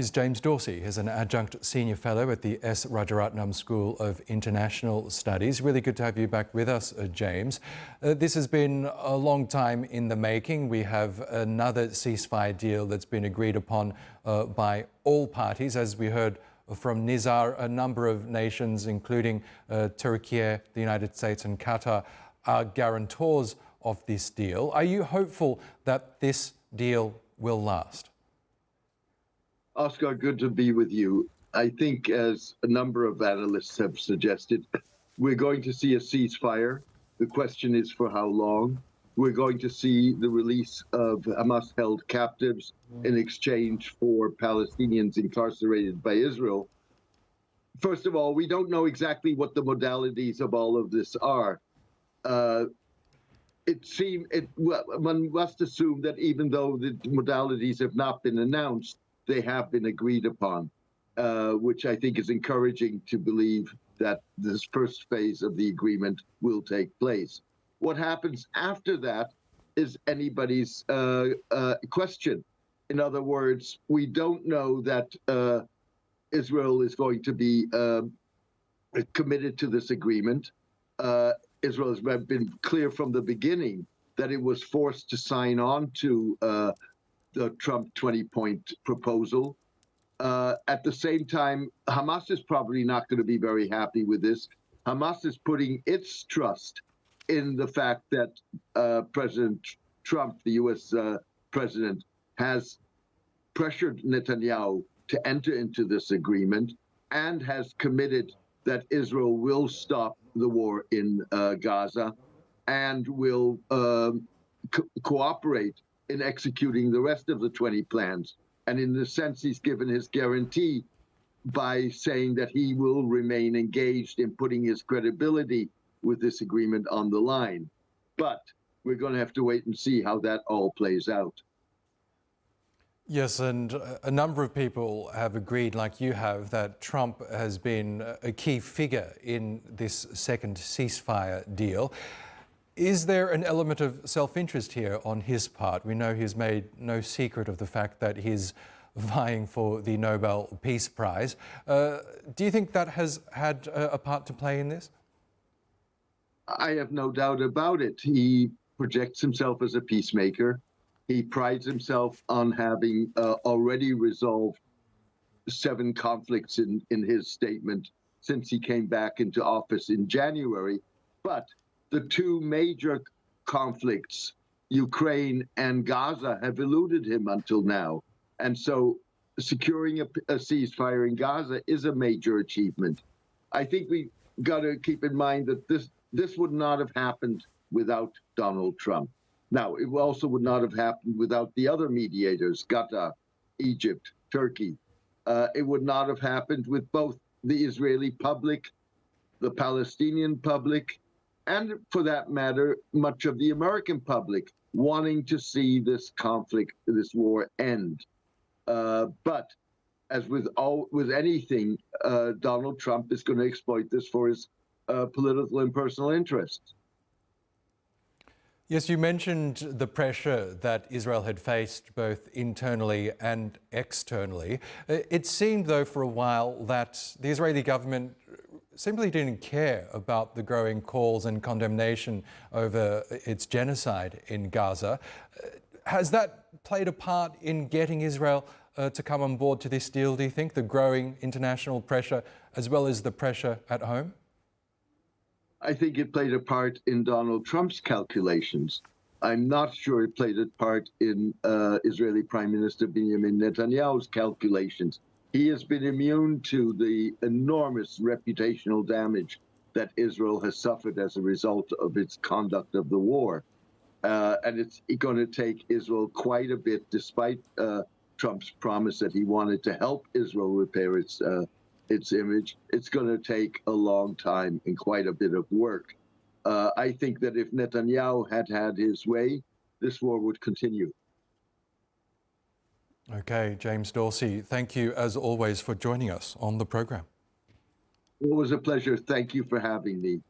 Is James Dorsey. He's an adjunct senior fellow at the S. Rajaratnam School of International Studies. Really good to have you back with us, James. This has been a long time in the making. We have another ceasefire deal that's been agreed upon by all parties. As we heard from Nizar, a number of nations, including Turkey, the United States and Qatar, are guarantors of this deal. Are you hopeful that this deal will last? Oscar, good to be with you. I think, as a number of analysts have suggested, we're going to see a ceasefire. The question is for how long. We're going to see the release of Hamas-held captives in exchange for Palestinians incarcerated by Israel. First of all, we don't know exactly what the modalities of all of this are. One must assume that even though the modalities have not been announced, they have been agreed upon, which I think is encouraging to believe that this first phase of the agreement will take place. What happens after that is anybody's question. In other words, we don't know that Israel is going to be committed to this agreement. Israel has been clear from the beginning that it was forced to sign on to the Trump 20-point proposal. At the same time, Hamas is probably not going to be very happy with this. Hamas is putting its trust in the fact that President Trump, the U.S. president, has pressured Netanyahu to enter into this agreement and has committed that Israel will stop the war in Gaza and will cooperate in executing the rest of the 20 plans. And in the sense, he's given his guarantee by saying that he will remain engaged in putting his credibility with this agreement on the line. But we're going to have to wait and see how that all plays out. Yes, and a number of people have agreed, like you have, that Trump has been a key figure in this second ceasefire deal. Is there an element of self-interest here on his part? We know he's made no secret of the fact that he's vying for the Nobel Peace Prize. Do you think that has had a part to play in this? I have no doubt about it. He projects himself as a peacemaker. He prides himself on having already resolved 7 conflicts in his statement since he came back into office in January. But the 2 major conflicts, Ukraine and Gaza, have eluded him until now. And so securing a ceasefire in Gaza is a major achievement. I think we got to keep in mind that this would not have happened without Donald Trump. Now, it also would not have happened without the other mediators, Qatar, Egypt, Turkey. It would not have happened with both the Israeli public, the Palestinian public, and for that matter, much of the American public wanting to see this conflict, this war end. But as with anything, Donald Trump is going to exploit this for his political and personal interests. Yes, you mentioned the pressure that Israel had faced both internally and externally. It seemed, though, for a while that the Israeli government simply didn't care about the growing calls and condemnation over its genocide in Gaza. Has that played a part in getting Israel to come on board to this deal, do you think, the growing international pressure as well as the pressure at home? I think it played a part in Donald Trump's calculations. I'm not sure it played a part in Israeli Prime Minister Benjamin Netanyahu's calculations. He has been immune to the enormous reputational damage that Israel has suffered as a result of its conduct of the war. And it's going to take Israel quite a bit, despite Trump's promise that he wanted to help Israel repair its image. It's going to take a long time and quite a bit of work. I think that if Netanyahu had had his way, this war would continue. Okay, James Dorsey, thank you as always for joining us on the program. It was a pleasure. Thank you for having me.